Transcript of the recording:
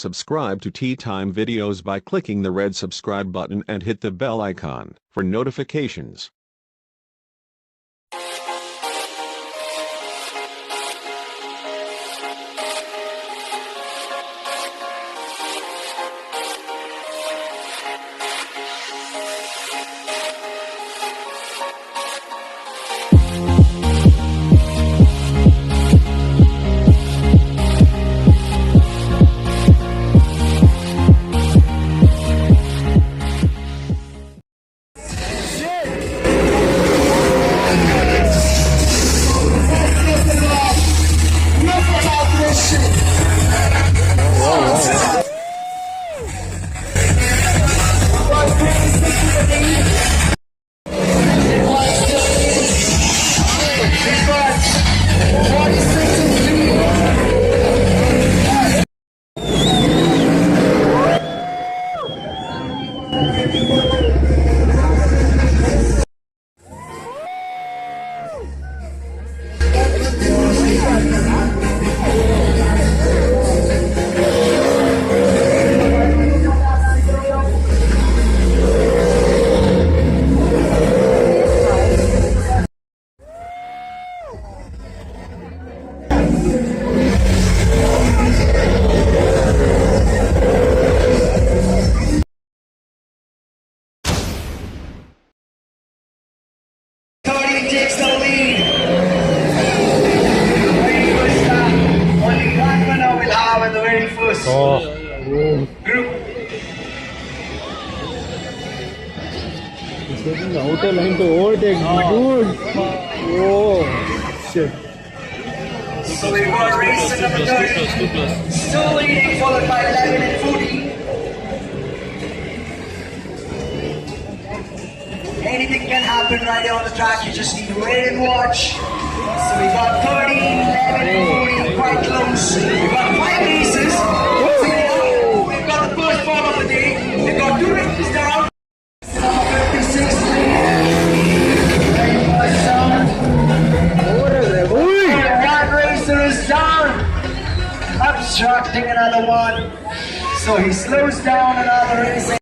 Subscribe to Tea Time videos by clicking the red subscribe button and hit the bell icon for notifications. Takes the lead. Very first time. Only one winner will have in the very first group. He's taking the outer line to overtake, dude. Oh, shit. So we've got race at number 30. Still leading, followed by 11 and 14. Anything can happen right here on the track, you just need to wait and watch. So we got 13, 11, and 14 quite close. We got 5 races. We've got the first form of the day. We've got 2 races down. Number 56. One racer is down. Obstructing another one. So he slows down another race.